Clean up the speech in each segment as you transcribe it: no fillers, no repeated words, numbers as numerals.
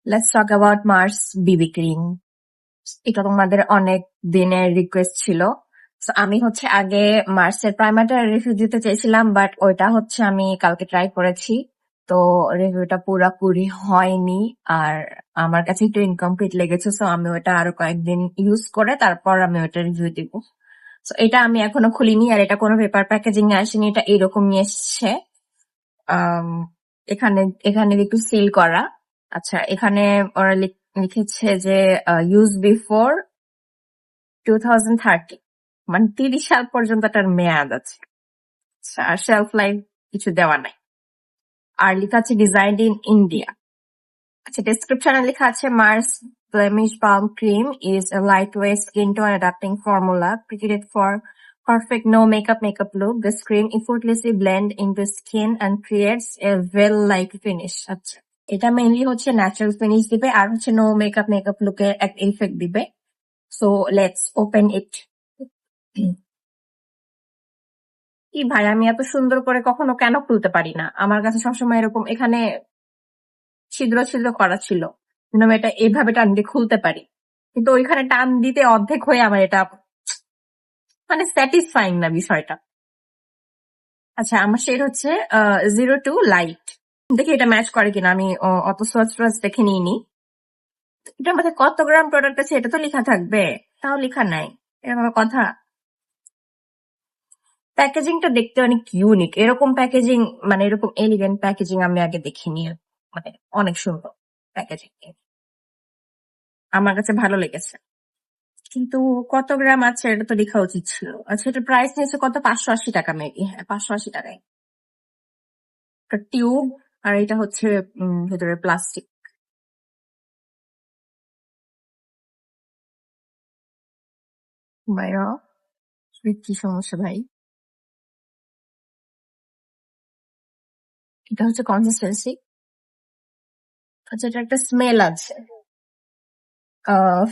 Let's talk about Mars BB cream. এটা তোমাদের অনেক দিনের রিকোয়েস্ট ছিল। So, আমি হচ্ছে আগে মার্সের প্রাইমারটা রিভিউ দিতে চেয়েছিলাম, বাট ওইটা হচ্ছে আমি কালকে ট্রাই করেছি। তো রিভিউটা পুরাপুরি হয়নি, আর আমার কাছে একটু ইনকমপ্লিট লেগেছে। সো আমি ওটা আরো কয়েকদিন ইউজ করে তারপর আমি ওটা রিভিউ দিব। সো এটা আমি এখনো খুলিনি, আর এটা কোনো পেপার প্যাকেজিং এ আসেনি, এটা এরকম নিয়ে এসছে। আম, এখানে এখানে একটু সিল করা। আচ্ছা, এখানে ওরা লিখেছে যে ইউজ বিফোর 2030, মানে 30 সাল পর্যন্ত এটার মেয়াদ আছে। আচ্ছা, আর শেলফ লাইফ কিছু দেওয়া নাই। আর লেখা আছে ডিজাইনড ইন ইন্ডিয়া। আচ্ছা, ডেসক্রিপশনে লেখা আছে Mars Blemish Balm Cream is a lightweight skin tone adapting formula created for perfect no makeup look. This cream effortlessly blend into skin and creates a veil-like finish. আচ্ছা, এটা mainly হচ্ছে natural finish দিবে, আর হচ্ছে no makeup লুকের একটা effect দিবে। So let's open it. কি ভাই, আমি এত সুন্দর করে কখনো কেন খুলতে পারি না? আমার কাছে সবসময় এরকম এখানে ছিদ্র ছিদ্র করা ছিল, কিন্তু আমি এটা এইভাবে টান দিয়ে খুলতে পারি, কিন্তু ওইখানে টান দিতে অর্ধেক হয়ে আমার এটা মানে স্যাটিসফাইং না বিষয়টা। আচ্ছা, আমার শেড হচ্ছে 02 লাইট। দেখি এটা ম্যাচ করে কিনা, আমি অত সোয়াচ দেখে নিইনি। এটার মধ্যে কত গ্রাম প্রোডাক্ট আছে এটা তো লেখা থাকবে, তাও লেখা নাই, এরকম কথা। প্যাকেজিংটা দেখতে অনেক ইউনিক, এরকম প্যাকেজিং মানে এরকম এলিগেন্ট প্যাকেজিং আমি আগে দেখিনি। মানে অনেক সুন্দর প্যাকেজিং, আমার কাছে ভালো লেগেছে। কিন্তু কত গ্রাম আছে এটা তো লেখা উচিত ছিল। আচ্ছা, এটা প্রাইস নিয়েছে কত? 580 টাকা মেবি। হ্যাঁ, 580 টাকায় একটা টিউব। আর এটা হচ্ছে ভেতরে প্লাস্টিক। ভাইয়া, কি সমস্যা ভাই? এটা হচ্ছে কনসিস্টেন্সি। আচ্ছা, এটা একটা স্মেল আছে,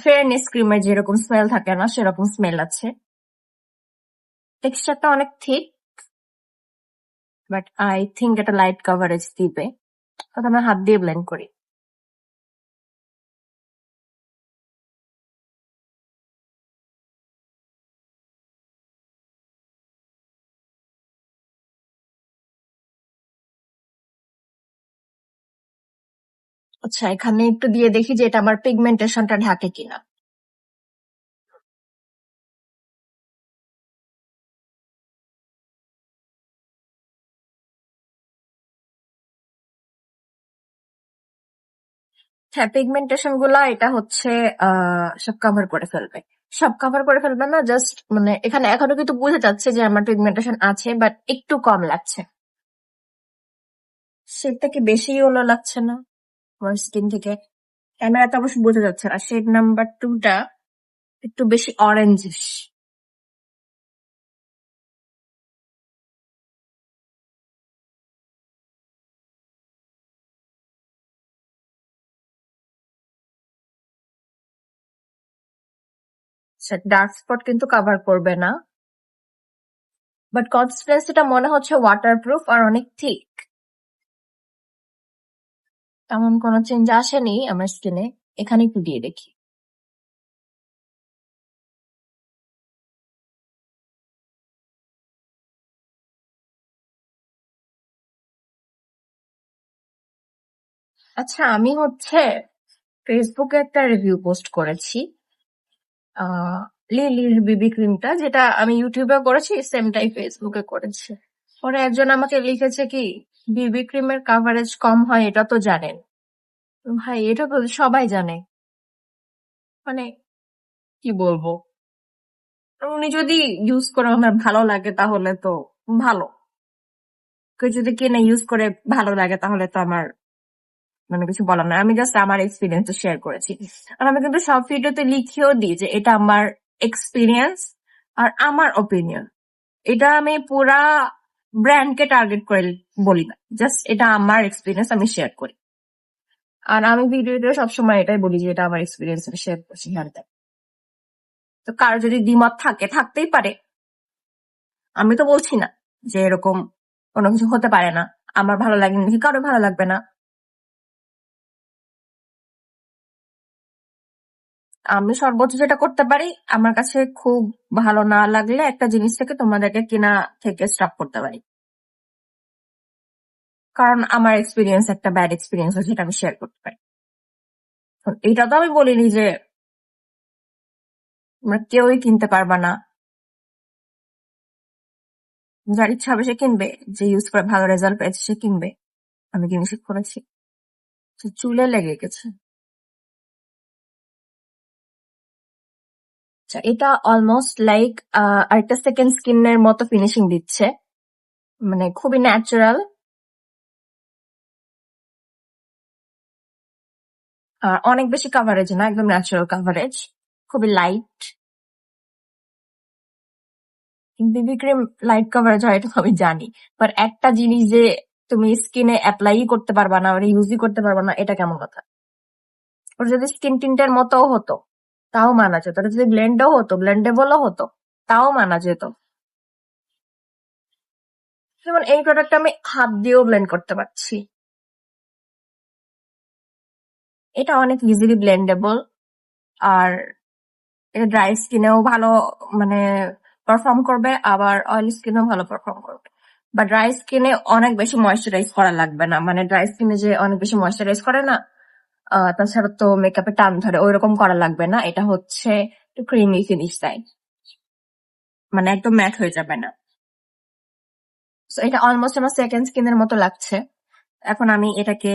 ফেয়ারনেস ক্রিমের যেরকম স্মেল থাকে না সেরকম স্মেল আছে। টেক্সচারটা অনেক থিক, বাট আই থিঙ্ক এটা লাইট কভারেজ দিবে। প্রথমে হাত দিয়ে ব্লেন্ড করি। আচ্ছা, এখানে একটু দিয়ে দেখি যে এটা আমার পিগমেন্টেশনটা ঢাকে কিনা। হ্যাঁ, পিগমেন্টেশন গুলা এটা হচ্ছে সব কভার করে ফেলবে। সব কভার করে ফেলবে না, জাস্ট মানে এখানে এখনো কিন্তু বোঝা যাচ্ছে যে আমার পিগমেন্টেশন আছে, বাট একটু কম লাগছে। শেডটা কি বেশি ইয়েলো লাগছে না আমার স্কিন থেকে? ক্যামেরাতে অবশ্য বোঝা যাচ্ছে না। শেড নাম্বার 2টা একটু বেশি অরেঞ্জিশ। ডার্ক স্পট কিন্তু কভার করবে না, বাট কনসিস্টেন্সিটা মনে হচ্ছে ওয়াটারপ্রুফ আর অনেক থিক। তেমন কোনো চেঞ্জ আসেনি আমার স্কিনে। এখানে একটু দিয়ে দেখি। আচ্ছা, আমি হচ্ছে ফেসবুকে একটা রিভিউ পোস্ট করেছি লিলির বিবি ক্রিমটা, যেটা আমি ইউটিউবে করেছি সেমটাই ফেসবুকে করেছি। পরে একজন আমাকে লিখেছে কি, বিবি ক্রিমের কাভারেজ কম হয় এটা তো জানেন। ভাই, এটা তো সবাই জানে। মানে কি বলবো, উনি যদি ইউজ করে আমার ভালো লাগে তাহলে তো ভালো, কেউ যদি কিনে ইউজ করে ভালো লাগে তাহলে তো আমার মানে কিছু বলার না। আমি জাস্ট আমার এক্সপিরিয়েন্স শেয়ার করেছি। আর আমি কিন্তু সব ভিডিওতে লিখেও দিই যে এটা আমার এক্সপিরিয়েন্স আর আমার ওপিনিয়ন। এটা আমি পুরা ব্র্যান্ডকে টার্গেট করে বলি না, জাস্ট এটা আমার এক্সপিরিয়েন্স আমি শেয়ার করি। আর আমি ভিডিওতে সবসময় এটাই বলি যে এটা আমার এক্সপিরিয়েন্স আমি শেয়ার করছি। হ্যাঁ, তো কারো যদি দ্বিমত থাকে, থাকতেই পারে। আমি তো বলছি না যে এরকম কোনো কিছু হতে পারে না। আমার ভালো লাগেনি দেখে কারো ভালো লাগবে না। আমি সর্বোচ্চ যেটা করতে পারি, আমার কাছে খুব ভালো না লাগলে একটা জিনিস থেকে তোমাদেরকে কিনা থেকে স্টপ করতে পারি, কারণ আমার এক্সপিরিয়েন্স একটা ব্যাড এক্সপিরিয়েন্স আছে, যেটা আমি শেয়ার করতে পারি। এটা তো আমি বলিনি যে তোমরা কেউই কিনতে পারবা না, যার ইচ্ছা হবে সে কিনবে, যে ইউজ করে ভালো রেজাল্ট পেয়েছে সে কিনবে। আমি কি নিষেধ করেছি? তো চুলে লেগে গেছে। আচ্ছা, এটা অলমোস্ট লাইক আরেকটা সেকেন্ড স্কিনের মতো ফিনিশিং দিচ্ছে, মানে খুবই ন্যাচারাল আর অনেক বেশি কাভারেজ না, একদম ন্যাচারাল কাভারেজ, খুবই লাইট। বিবি ক্রিম লাইট কাভারেজ হয় এটা তো আমি জানি, বাট একটা জিনিস যে তুমি স্কিনে অ্যাপ্লাই করতে পারবা না, ওটা ইউজই করতে পারবা না, এটা কেমন কথা? ওটা যদি স্কিন টিন্টের মতো হতো তাও মানা যেত, ওটা যদি ব্লেন্ডও হতো, ব্লেন্ডেবলও হতো, তাও মানা যেত। যেমন এই প্রোডাক্ট আমি হাত দিয়েও ব্লেন্ড করতে পারছি, এটা অনেক ইজিলি ব্লেন্ডেবল। আর এটা ড্রাই স্কিনেও ভালো মানে পারফর্ম করবে, আবার অয়েলি স্কিনেও ভালো পারফর্ম করবে। বা ড্রাই স্কিনে অনেক বেশি ময়েশ্চারাইজ করা লাগবে না, মানে ড্রাই স্কিনে যে অনেক বেশি ময়েশ্চারাইজ করে না, তাছাড়া তো মেকআপে টান ধরে, ওইরকম করা লাগবে না। এটা হচ্ছে একটু ক্রিমি ফিনিশ দেয়, মানে একদম ম্যাট হয়ে যাবে না। So, এটা অলমোস্ট আমার সেকেন্ড স্কিনের মতো লাগছে। এখন আমি এটাকে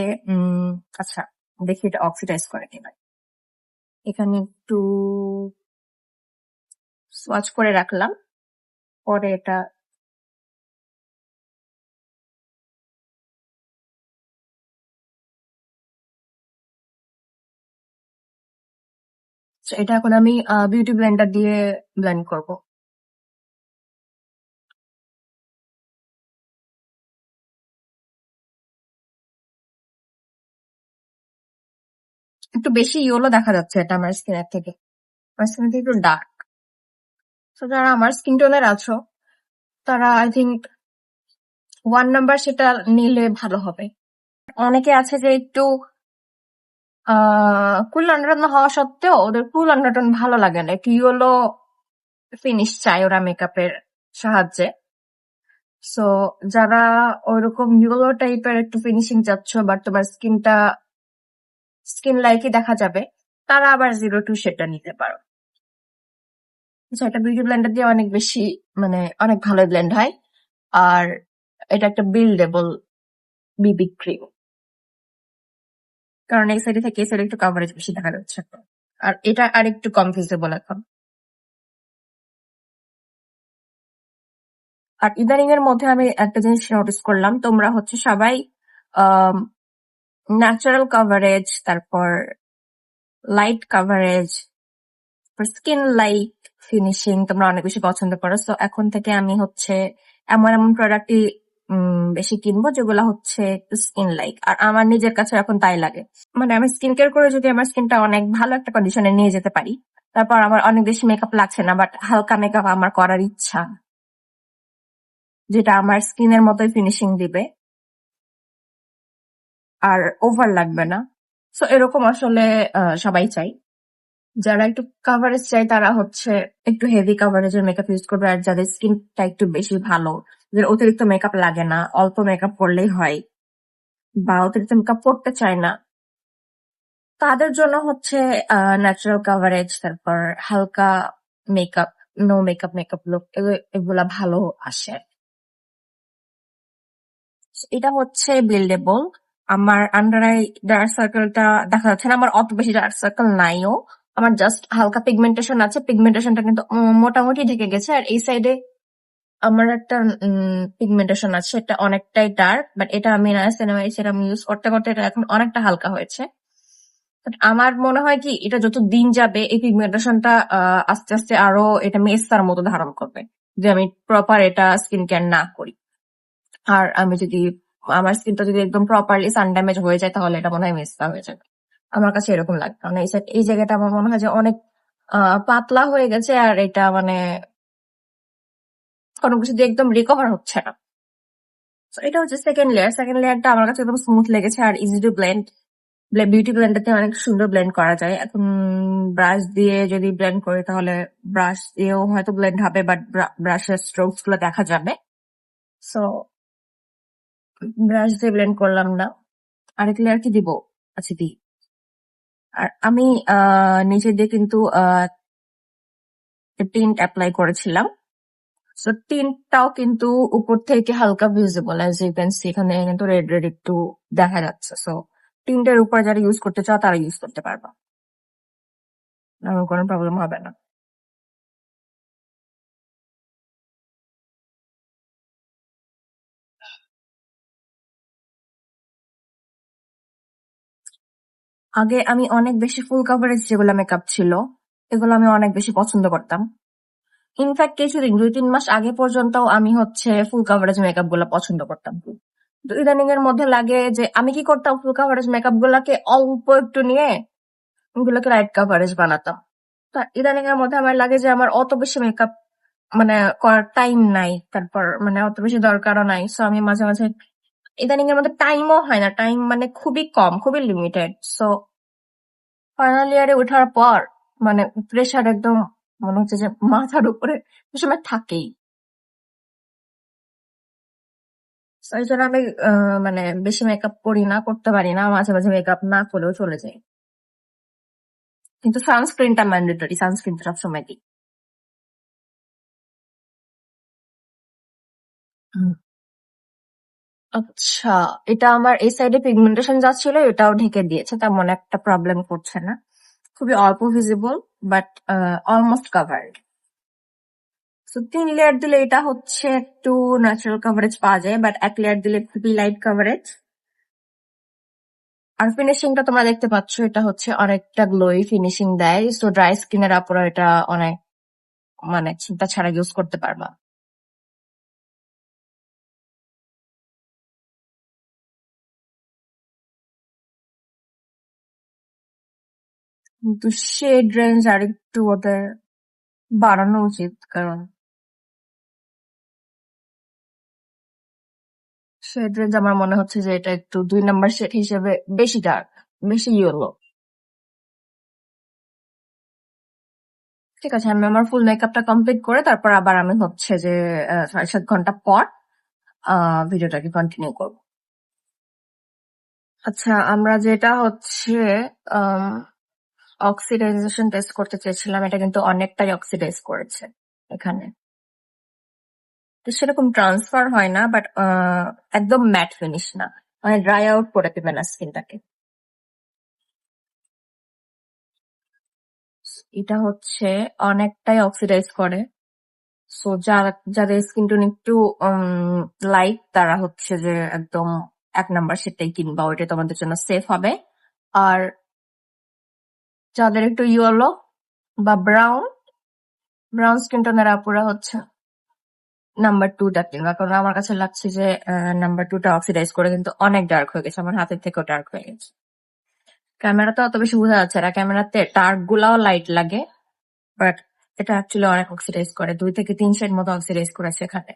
আচ্ছা দেখি এটা অক্সিডাইজ করে কিনা। এখানে একটু সোয়াচ করে রাখলাম, পরে এটা এটা এখন আমি বিউটি ব্লেন্ডার দিয়ে ব্লেন্ড করব। একটু বেশি ইয়েলো দেখা যাচ্ছে এটা আমার স্কিনের থেকে, আমার স্কিন থেকে একটু ডার্ক। তো যারা আমার স্কিন টোনের আছো, তারা আই থিঙ্ক 1 নাম্বার সেটা নিলে ভালো হবে। অনেকে আছে যে একটু কুল আন্ডারটোন হওয়া সত্ত্বেও ওদের কুল আন্ডারটোন ভালো লাগে না, একটু ইয়েলো ফিনিশ চাই ওরা মেকআপের সাহায্যে। সো যারা ওইরকম ইয়েলো টাইপের একটু ফিনিশিং চাচ্ছ, বাট তোমার স্কিনটা স্কিন লাইকই দেখা যাবে, তারা আবার 02 সেটা নিতে পারো। আচ্ছা, এটা বিউটি ব্লেন্ডার দিয়ে অনেক বেশি মানে অনেক ভালো ব্লেন্ড হয়। আর এটা একটা বিল্ডেবল বিবি ক্রিম, কারণ এই সাইডে থেকে এই সাইডে একটু কাভারেজ বেশি দেখা যাচ্ছে। আর এটা আর একটু কম ভিজিবল এখন। আর ইদানিং এর মধ্যে আমি একটা জিনিস নোটিস করলাম, তোমরা হচ্ছে সবাই ন্যাচারাল কাভারেজ, তারপর light coverage, skin light finishing তোমরা অনেক বেশি পছন্দ করো। তো এখন থেকে আমি হচ্ছে এমন এমন প্রোডাক্টই বেশি কিনবো যেগুলো হচ্ছে স্কিন লাইক, আর আমার নিজের কাছে এখন তাই লাগে। মানে আমি স্কিন কেয়ার করে যদি আমার স্কিনটা অনেক ভালো একটা কন্ডিশনে নিয়ে যেতে পারি, তারপর আমার অনেক বেশি মেকআপ লাগছে না, বাট হালকা মেকআপ আমার করার ইচ্ছা, যেটা আমার স্কিনের মতোই ফিনিশিং দিবে আর ওভার লাগবে না। সো এরকম আসলে সবাই চাই। যারা একটু কাভারেজ চাই তারা হচ্ছে একটু হেভি কাভারেজের মেকআপ ইউজ করবে, আর যাদের স্কিনটা একটু বেশি ভালো, যাদের অতিরিক্ত মেকআপ লাগে না, অল্প মেকআপ করলেই হয়, বা অতিরিক্ত মেকআপ করতে চায় না, তাদের জন্য হচ্ছে ন্যাচারাল কাভারেজ, তারপর হালকা makeup, no makeup makeup look, এগুলা ভালো আসে। এটা হচ্ছে বিল্ডেবল। আমার আন্ডার আই ডার্ক সার্কেলটা দেখা যাচ্ছে না, আমার অত বেশি ডার্ক সার্কেল নাইও, আমার জাস্ট হালকা পিগমেন্টেশন আছে, পিগমেন্টেশনটা কিন্তু মোটামুটি ঢেকে গেছে। আর এই সাইডে আমার একটা পিগমেন্টেশন আছে, এটা অনেকটাই ডার্ক, বাট এটা আমি নায়াসিনামাইড সেরাম ইউজ করতে করতে এটা এখন অনেকটা হালকা হয়েছে। But আমার মনে হয় কি, এটা যত দিন যাবে এই পিগমেন্টেশনটা আস্তে আস্তে আরো এটা মেস্তার মতো ধারণ করবে, যে আমি প্রপার এটা স্কিন কেয়ার না করি। আর আমি যদি আমার স্কিনটা যদি একদম প্রপারলি সান ড্যামেজ হয়ে যায়, তাহলে এটা মনে হয় মেস্তা হয়ে যাবে। আমার কাছে এরকম লাগে, কারণ এই জায়গাটা আমার মনে হয় যে অনেক পাতলা হয়ে গেছে, আর এটা মানে কোনো কিছু দিয়ে একদম রিকভার হচ্ছে না। So, এটা হচ্ছে সেকেন্ড লেয়ার। সেকেন্ড লেয়ারটা আমার কাছে একদম স্মুথ লেগেছে আর easy to blend. Beauty blender দিয়ে অনেক সুন্দর ব্লেন্ড করা যায়। এখন ব্রাশ দিয়ে যদি ব্লেন্ড করি তাহলে ব্রাশ দিয়েও হয়তো ব্লেন্ড হবে, বাট ব্রাশের স্ট্রোকস গুলো দেখা যাবে। সো ব্রাশ দিয়ে ব্লেন্ড করলাম না। আরেক লেয়ার কি দিব? আচ্ছা দিই। আর আমি নিচে দিয়ে কিন্তু টিন্ট অ্যাপ্লাই করেছিলাম। সো টিন্টটাও কিন্তু উপর থেকে হালকা visible, as you can see এখানে কিন্তু রেড রেড একটু দেখা যাচ্ছে। সো টিন্টের উপর যারা ইউজ করতে চাও তারা ইউজ করতে পারবা, আমার কোনো প্রবলেম হবে না। আগে আমি অনেক বেশি ফুল কাভারেজ যেগুলো মেকআপ ছিল এগুলো আমি অনেক বেশি পছন্দ করতাম। ইনফ্যাক্ট কিছুদিন 2-3 মাস আগে পর্যন্ত আমি হচ্ছে ফুল কাভারেজ মেকআপ গুলা পছন্দ করতাম। তো ইদানিং এর মধ্যে লাগে যে আমি কি করতাম, ফুল কাভারেজ মেকআপ গুলাকে অল্প একটু নিয়ে ওগুলোকে লাইট কাভারেজ বানাতাম। তো ইদানিং এর মধ্যে আমার লাগে যে আমার অত বেশি মেকআপ মানে করার টাইম নাই, তারপর মানে অত বেশি দরকারও নাই। সো আমি মাঝে মাঝে ইদানিং এর মধ্যে টাইমও হয় না, টাইম মানে খুবই কম, খুবই লিমিটেড। সো ফাইনাল ইয়ারে ওঠার পর মানে প্রেশার একদম মনে হচ্ছে যে মাথার উপরে সে সময় থাকেই। So, এই জন্য আমি মানে বেশি মেকআপ করি না, করতে পারি না, মাঝে মাঝে মেকআপ না করেও চলে যাই। কিন্তু সানস্ক্রিনটা ম্যান্ডেটরি, সানস্ক্রিনটা সবসময় দিই। হুম। আচ্ছা, এটা আমার এই সাইডে পিগমেন্টেশন যা ছিল এটাও ঢেকে দিয়েছে, তেমন একটা প্রবলেম করছে না। খুবই অল্প visible, but almost covered. So 3 layer দিলে এটা হচ্ছে একটু ন্যাচারাল কাভারেজ পাওয়া যায়, বাট 1 লেয়ার দিলে খুবই লাইট কাভারেজ। আর ফিনিশিংটা তোমরা দেখতে পাচ্ছ, এটা হচ্ছে অনেকটা গ্লোই ফিনিশিং দেয়। সো ড্রাই স্কিনের আপুরা এটা অনেক মানে চিন্তা ছাড়া ইউজ করতে পারবা। কিন্তু শেড রেঞ্জ আর একটু ওদের বাড়ানো উচিত, কারণ শেড রেঞ্জ আমার মনে হচ্ছে যে এটা একটু 2 নাম্বার শেড হিসেবে বেশি ডার্ক, বেশি ইয়েলো। ঠিক আছে, আমি আমার ফুল মেকআপটা কমপ্লিট করে তারপর আবার আমি হচ্ছে যে 6-7 ঘন্টা পর ভিডিওটাকে কন্টিনিউ করবো। আচ্ছা, আমরা যেটা হচ্ছে অক্সিডাইজেশন টেস্ট করতে চেয়েছিলাম, এটা কিন্তু অনেকটাই অক্সিডাইজ করেছে এখানে। তো সেরকম ট্রান্সফার হয় না, বাট একদম ম্যাট ফিনিশ না, মানে ড্রাই আউট করে দেবে না স্কিনটাকে। এটা হচ্ছে অনেকটাই অক্সিডাইজ করে। সো যাদের স্কিন টোন একটু লাইট তারা হচ্ছে যে একদম 1 নাম্বার সেটাই কিনবা, ওইটা তোমাদের জন্য সেফ হবে। আর যাদের একটু ইয়েলো বা ব্রাউন ব্রাউন স্কিন টোনের আপুরা হচ্ছে নাম্বার 2টা কিনবা, কারণ আমার কাছে লাগছে যে নাম্বার 2টা অক্সিডাইজ করে কিন্তু অনেক ডার্ক হয়ে গেছে, আমার হাতের থেকেও ডার্ক হয়ে গেছে। ক্যামেরাতে অত বেশি বোঝা যাচ্ছে না, ক্যামেরাতে ডার্ক গুলাও লাইট লাগে, বাট এটা অ্যাকচুয়ালি অনেক অক্সিডাইজ করে, 2 থেকে 3 শেড মতো অক্সিডাইজ করেছে এখানে।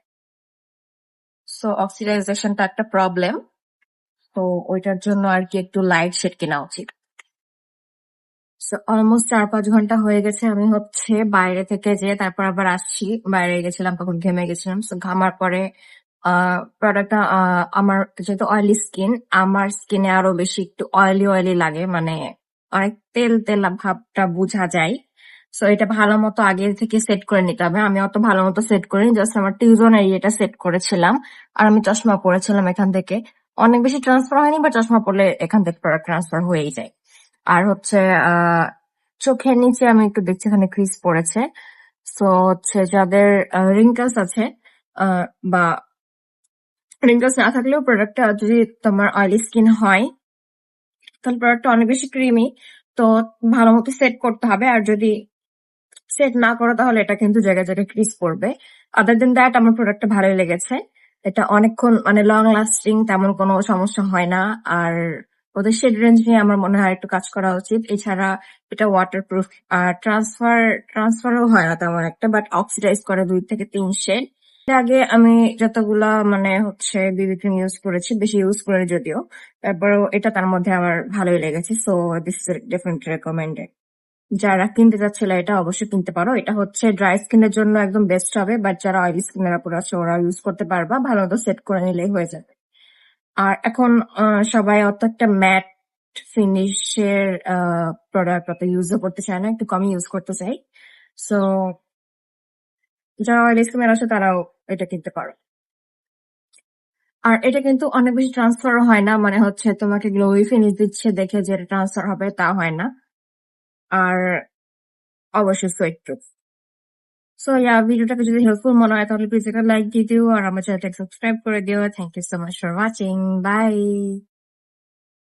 সো অক্সিডাইজেশনটা একটা প্রবলেম। তো ওইটার জন্য আর কি একটু লাইট শেড কেনা উচিত। সো অলমোস্ট 4-5 ঘন্টা হয়ে গেছে আমি হচ্ছে বাইরে থেকে যে তারপর আবার আসছি, বাইরে গেছিলাম তখন ঘেমে গেছিলাম। সো ঘামার পরে প্রোডাক্টটা আমার যেহেতু অয়েলি স্কিন, আমার স্কিনে আরো বেশি একটু অয়েলি অয়েলি লাগে, মানে অনেক তেল তেল ভাবটা বোঝা যায়। সো এটা ভালো মতো আগে থেকে সেট করে নিতে হবে। আমি অত ভালো মতো সেট করিনি, জাস্ট আমার টিউজন এরিয়াটা সেট করেছিলাম। আর আমি চশমা পরেছিলাম এখান থেকে, অনেক বেশি ট্রান্সফার হয়নি, বা চশমা পরলে এখান থেকে প্রোডাক্ট ট্রান্সফার হয়েই যায়। আর হচ্ছে চোখের নিচে আমি একটু দেখছি এখানে ক্রিজ পড়েছে। সো হচ্ছে যাদের রিঙ্কেলস আছে বা রিঙ্কেলস না থাকলেও প্রোডাক্টটা যদি তোমার অয়েলি স্কিন হয় তাহলে প্রোডাক্টটা অনেক বেশি ক্রিমি, তো ভালো মতো সেট করতে হবে। আর যদি সেট না করো তাহলে এটা কিন্তু জায়গায় জায়গায় ক্রিজ পড়বে। আদার দেন দ্যাট আমার প্রোডাক্টটা ভালোই লেগেছে, এটা অনেকক্ষণ মানে লং লাস্টিং, তেমন কোনো সমস্যা হয় না। আর ওদের শেড রেঞ্জ নিয়ে আমার মনে হয় একটু কাজ করা উচিত। এছাড়া এটা ওয়াটারপ্রুফ, আর ট্রান্সফারও হয় না তেমন একটা, বাট অক্সিডাইজ করে 2 থেকে 3 শেড। এর আগে আমি যতগুলা মানে হচ্ছে বিবি ক্রিম ইউজ করেছি, বেশি ইউজ করে যদিও, তারপরেও এটা তার মধ্যে আমার ভালোই লেগেছে। So this is definitely recommended. যারা কিনতে চাচ্ছিল এটা অবশ্যই কিনতে পারো। এটা হচ্ছে ড্রাই স্কিনের জন্য একদম বেস্ট হবে, বাট যারা অয়েলি স্কিনের উপর আছে ওরা ইউজ করতে পারবা, ভালো মতো সেট করে নিলেই হয়ে যাবে। আর এখন সবাই অত একটা ম্যাট ফিনিশের প্রোডাক্ট অত ইউজও করতে চায় না, একটু কমই ইউজ করতে চাই। সো যারা অয়েলি স্কিনের আছে তারাও এটা কিনতে পারো। আর এটা কিন্তু অনেক বেশি ট্রান্সফার হয় না, মানে হচ্ছে তোমাকে গ্লোই ফিনিশ দিচ্ছে দেখে যে এটা ট্রান্সফার হবে তা হয় না। আর অবশ্যই সোয়েট প্রুফ। সো ইয়া, ভিডিওটাকে যদি হেল্পফুল মনে হয় তাহলে প্লিজ একটা লাইক দিয়ে দিও আর আমার চ্যানেলটাকে সাবস্ক্রাইব করে দিও। Thank you so much for watching. By.